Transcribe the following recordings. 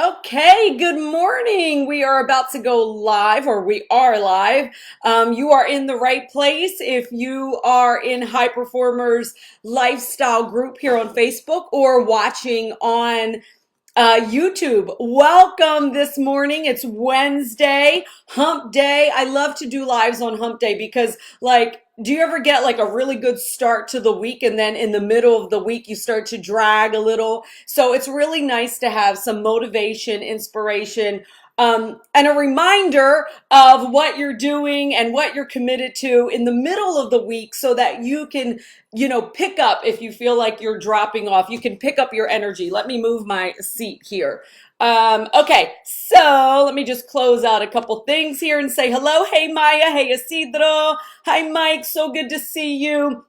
Okay, good morning. We are about to go live, or we are live. You are in the right place if you are in High Performers Lifestyle Group here on Facebook or watching on YouTube. Welcome this morning. It's Wednesday, hump day. I love to do lives on hump day because, do you ever get like a really good start to the week and then in the middle of the week you start to drag a little? So it's really nice to have some motivation, inspiration, and a reminder of what you're doing and what you're committed to in the middle of the week so that you can pick up if you feel like you're dropping off. You can pick up your energy. Let me move my seat here. Okay, so let me just close out a couple things here and say hello. Hey, Maya. Hey, Isidro. Hi, Mike. So good to see you.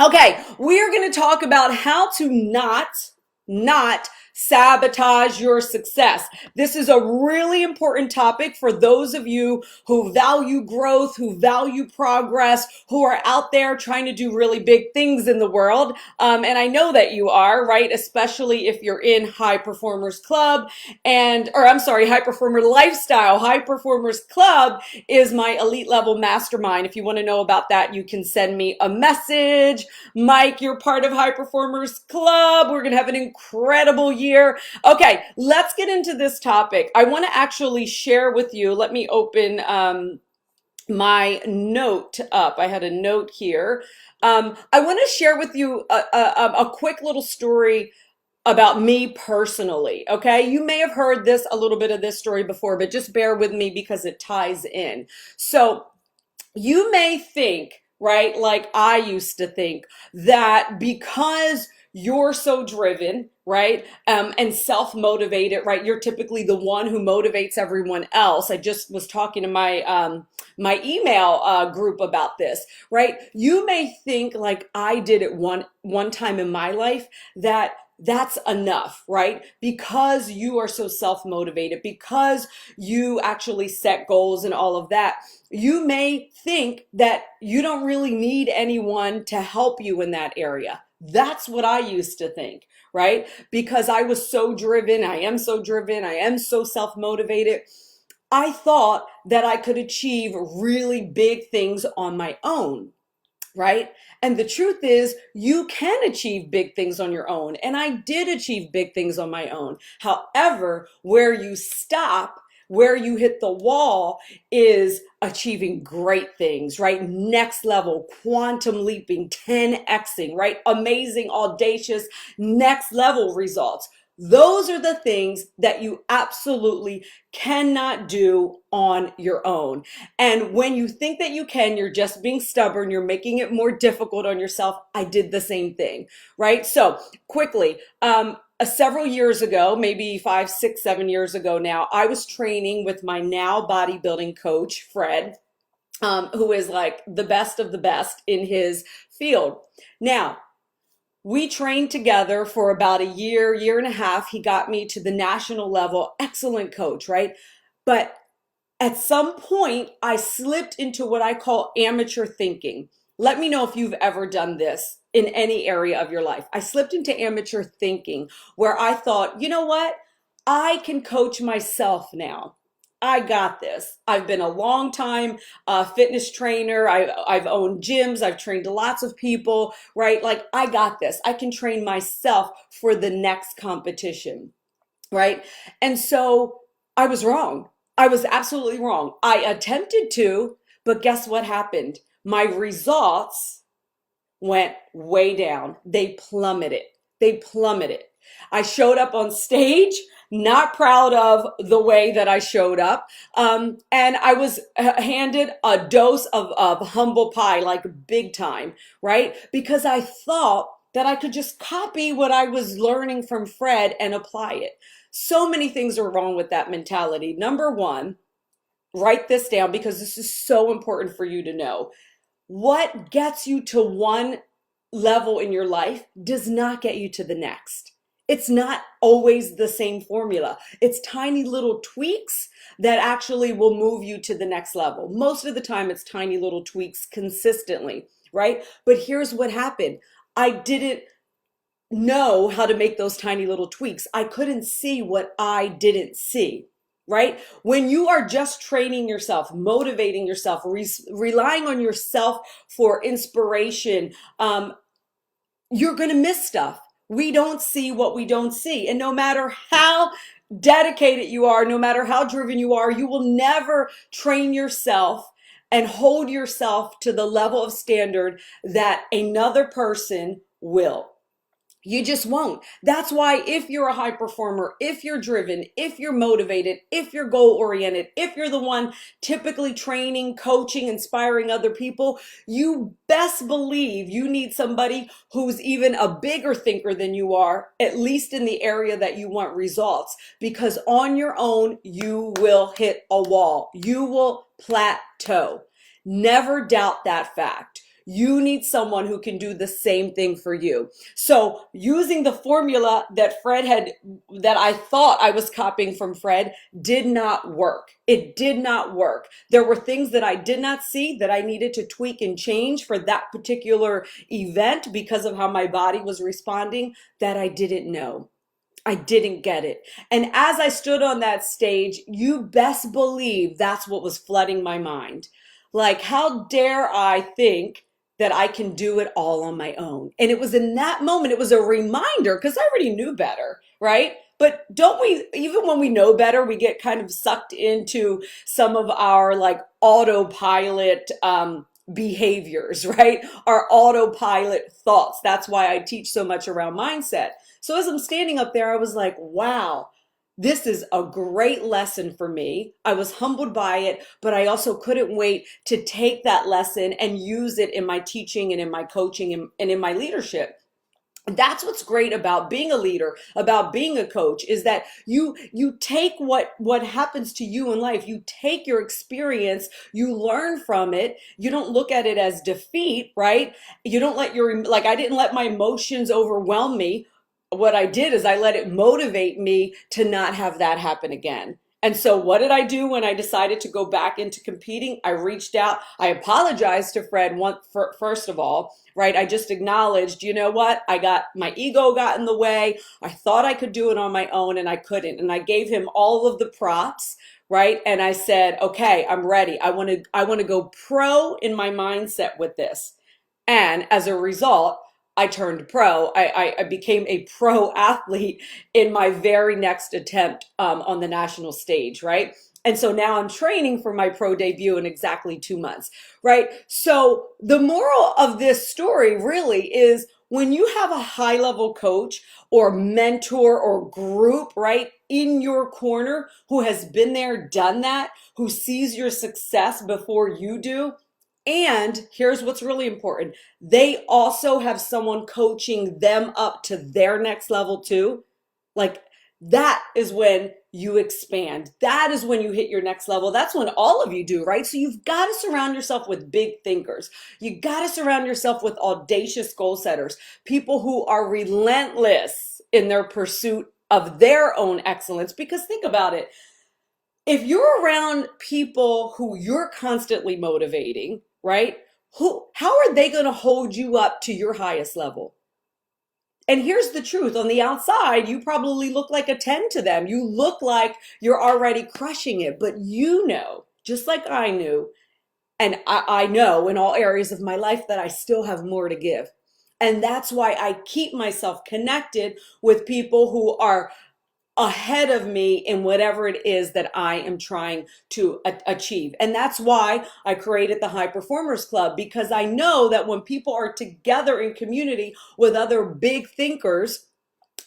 Okay, we are going to talk about how to not sabotage your success. This is a really important topic for those of you who value growth, who value progress, who are out there trying to do really big things in the world. And I know that you are, right? Especially if you're in High Performers Club High Performer Lifestyle. High Performers Club is my elite level mastermind. If you want to know about that, you can send me a message. Mike, you're part of High Performers Club. We're going to have an incredible year. Okay, let's get into this topic. I want to actually share with you. Let me open my note up. I had a note here. I want to share with you a quick little story about me personally. Okay, you may have heard a little bit of this story before, but just bear with me because it ties in. So you may think, right, like I used to think, that because you're so driven, right, and self-motivated, right, you're typically the one who motivates everyone else. I just was talking to my email group about this, right? You may think, like I did at one time in my life, that's enough, right? Because you are so self-motivated, because you actually set goals and all of that, you may think that you don't really need anyone to help you in that area. That's what I used to think, right? Because I was so driven, I am so driven, I am so self-motivated. I thought that I could achieve really big things on my own, right? And the truth is, you can achieve big things on your own. And I did achieve big things on my own. However, where you stop, where you hit the wall is achieving great things, right? Next level, quantum leaping, 10xing, right? Amazing, audacious, next level results. Those are the things that you absolutely cannot do on your own. And when you think that you can, you're just being stubborn. You're making it more difficult on yourself. I did the same thing, right? So quickly, several years ago, maybe 5, 6, 7 years ago now, I was training with my now bodybuilding coach, Fred, who is like the best of the best in his field. Now, we trained together for about a year and a half. He got me to the national level. Excellent coach, right? But at some point, I slipped into what I call amateur thinking. Let me know if you've ever done this in any area of your life. I slipped into amateur thinking where I thought, you know what? I can coach myself now. I got this. I've been a long time fitness trainer. I've owned gyms. I've trained lots of people, right? Like I got this. I can train myself for the next competition, right? And so I was wrong. I was absolutely wrong. I attempted to, but guess what happened? My results went way down. They plummeted. They plummeted. I showed up on stage, not proud of the way that I showed up. And I was handed a dose of humble pie, like big time, right? Because I thought that I could just copy what I was learning from Fred and apply it. So many things are wrong with that mentality. Number one, write this down because this is so important for you to know. What gets you to one level in your life does not get you to the next. It's not always the same formula. It's tiny little tweaks that actually will move you to the next level. Most of the time, it's tiny little tweaks consistently, right? But here's what happened. I didn't know how to make those tiny little tweaks. I couldn't see what I didn't see, right? When you are just training yourself, motivating yourself, relying on yourself for inspiration, you're going to miss stuff. We don't see what we don't see. And no matter how dedicated you are, no matter how driven you are, you will never train yourself and hold yourself to the level of standard that another person will. You just won't. That's why if you're a high performer, if you're driven, if you're motivated, if you're goal oriented, if you're the one typically training, coaching, inspiring other people, you best believe you need somebody who's even a bigger thinker than you are, at least in the area that you want results. Because on your own, you will hit a wall. You will plateau. Never doubt that fact. You need someone who can do the same thing for you. So using the formula that that I thought I was copying from Fred did not work. It did not work. There were things that I did not see that I needed to tweak and change for that particular event because of how my body was responding that I didn't know. I didn't get it. And as I stood on that stage, you best believe that's what was flooding my mind. Like, how dare I think that I can do it all on my own? And it was in that moment, it was a reminder because I already knew better, right? But don't we, even when we know better, we get kind of sucked into some of our like autopilot behaviors, right? Our autopilot thoughts. That's why I teach so much around mindset. So as I'm standing up there, I was like, wow, this is a great lesson for me. I was humbled by it, but I also couldn't wait to take that lesson and use it in my teaching and in my coaching and in my leadership. That's what's great about being a leader, about being a coach, is that you take what happens to you in life. You take your experience, you learn from it. You don't look at it as defeat, right? You don't let like I didn't let my emotions overwhelm me. What I did is I let it motivate me to not have that happen again. And so what did I do when I decided to go back into competing? I reached out. I apologized to Fred first of all, right? I just acknowledged, you know what? My ego got in the way. I thought I could do it on my own and I couldn't. And I gave him all of the props, right? And I said, okay, I'm ready. I want to go pro in my mindset with this. And as a result, I turned pro. I became a pro athlete in my very next attempt on the national stage, right? And so now I'm training for my pro debut in exactly 2 months, right? So the moral of this story really is when you have a high level coach or mentor or group, right, in your corner who has been there, done that, who sees your success before you do. And here's what's really important. They also have someone coaching them up to their next level too. Like that is when you expand. That is when you hit your next level. That's when all of you do, right? So you've got to surround yourself with big thinkers. You got to surround yourself with audacious goal setters, people who are relentless in their pursuit of their own excellence. Because think about it. If you're around people who you're constantly motivating, right? How are they going to hold you up to your highest level? And here's the truth. On the outside, you probably look like a 10 to them. You look like you're already crushing it, but you know, just like I knew, and I know in all areas of my life that I still have more to give. And that's why I keep myself connected with people who are ahead of me in whatever it is that I am trying to achieve. And that's why I created the High Performers Club, because I know that when people are together in community with other big thinkers,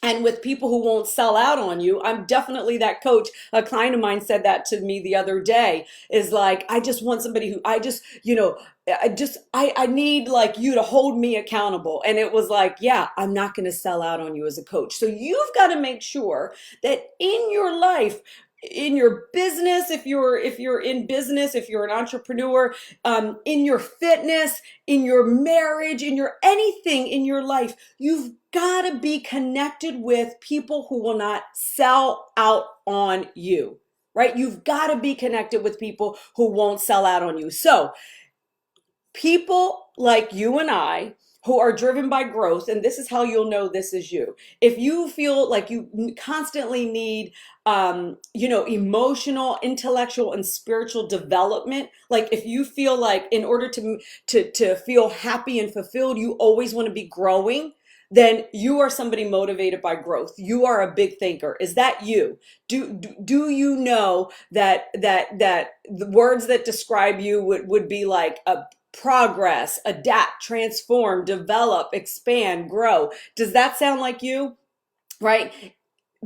and with people who won't sell out on you. I'm definitely that coach. A client of mine said that to me the other day, is like, I just want somebody who I need like you to hold me accountable. And it was like, yeah, I'm not going to sell out on you as a coach. So you've got to make sure that in your life, in your business, if you're in business, if you're an entrepreneur, in your fitness, in your marriage, in your anything in your life, you've got to be connected with people who will not sell out on you, right? You've got to be connected with people who won't sell out on you. So people like you and I who are driven by growth, and this is how you'll know this is you. If you feel like you constantly need, emotional, intellectual, and spiritual development, like if you feel like in order to feel happy and fulfilled, you always want to be growing, then you are somebody motivated by growth. You are a big thinker. Is that you? Do you know that the words that describe you would be like a progress, adapt, transform, develop, expand, grow? Does that sound like you? Right?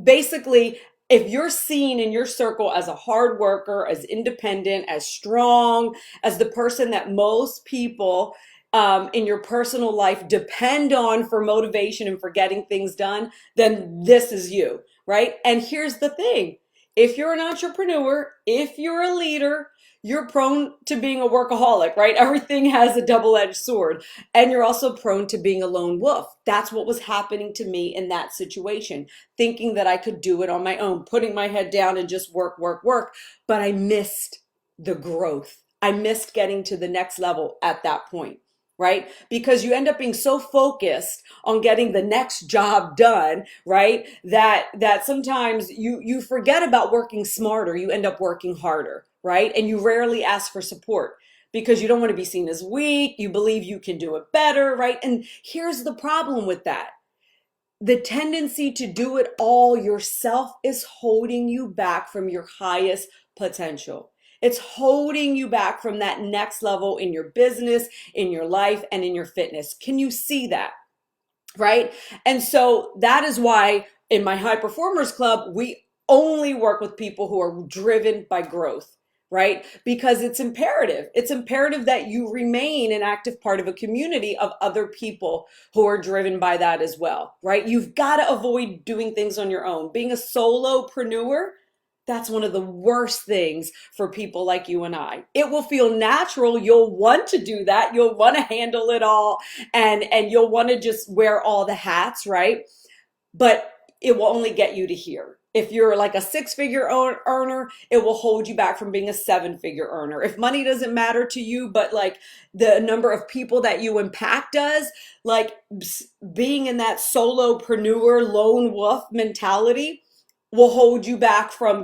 Basically, if you're seen in your circle as a hard worker, as independent, as strong, as the person that most people in your personal life depend on for motivation and for getting things done, then this is you, right? And here's the thing. If you're an entrepreneur, if you're a leader, you're prone to being a workaholic, right? Everything has a double-edged sword. And you're also prone to being a lone wolf. That's what was happening to me in that situation, thinking that I could do it on my own, putting my head down and just work, work, work. But I missed the growth. I missed getting to the next level at that point, right? Because you end up being so focused on getting the next job done, right? That sometimes you forget about working smarter. You end up working harder, right? And you rarely ask for support because you don't want to be seen as weak. You believe you can do it better, right? And here's the problem with that. The tendency to do it all yourself is holding you back from your highest potential. It's holding you back from that next level in your business, in your life, and in your fitness. Can you see that? Right? And so that is why in my High Performers Club, we only work with people who are driven by growth, right? Because it's imperative. It's imperative that you remain an active part of a community of other people who are driven by that as well, right? You've got to avoid doing things on your own. Being a solopreneur, that's one of the worst things for people like you and I. It will feel natural. You'll want to do that. You'll want to handle it all and you'll want to just wear all the hats, right? But it will only get you to here. If you're like a six-figure earner, it will hold you back from being a seven-figure earner. If money doesn't matter to you, but like the number of people that you impact does, like being in that solopreneur, lone wolf mentality will hold you back from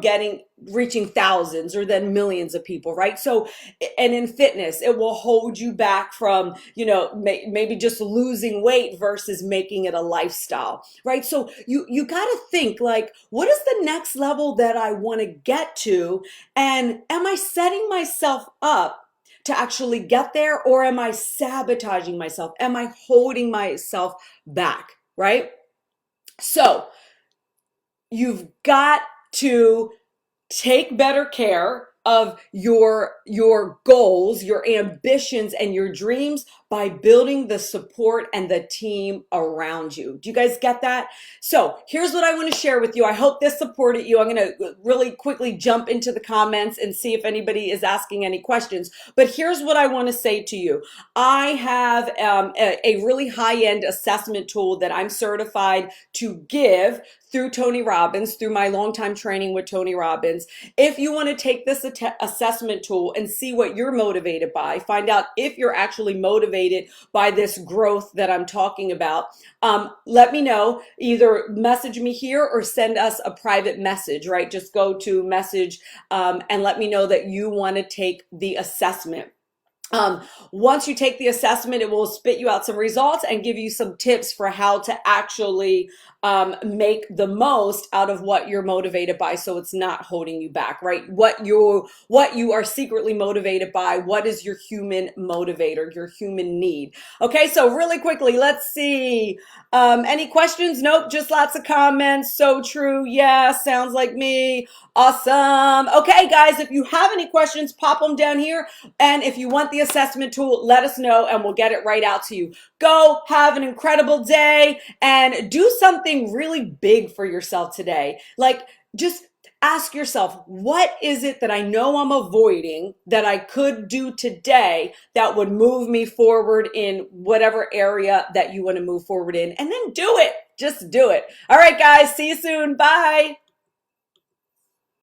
reaching thousands or then millions of people, right? So, and in fitness, it will hold you back from, maybe just losing weight versus making it a lifestyle, right? So you got to think like, what is the next level that I want to get to? And am I setting myself up to actually get there, or am I sabotaging myself? Am I holding myself back, right? So you've got to take better care of your goals, your ambitions, and your dreams by building the support and the team around you. Do you guys get that? So here's what I want to share with you. I hope this supported you. I'm going to really quickly jump into the comments and see if anybody is asking any questions. But here's what I want to say to you. I have a really high-end assessment tool that I'm certified to give through Tony Robbins, through my longtime training with Tony Robbins. If you want to take this assessment tool and see what you're motivated by, find out if you're actually motivated by this growth that I'm talking about, let me know. Either message me here or send us a private message, right? Just go to message and let me know that you want to take the assessment. Once you take the assessment, it will spit you out some results and give you some tips for how to actually make the most out of what you're motivated by, so it's not holding you back, right? What you are secretly motivated by, what is your human motivator, your human need. Okay, so really quickly, let's see. Any questions? Nope, just lots of comments. So true. Yeah, sounds like me. Awesome. Okay, guys, if you have any questions, pop them down here. And if you want the assessment tool, let us know and we'll get it right out to you. Go have an incredible day and do something really big for yourself today. Like, just ask yourself, what is it that I know I'm avoiding that I could do today that would move me forward in whatever area that you want to move forward in? And then do it. Just do it. All right, guys, see you soon. Bye.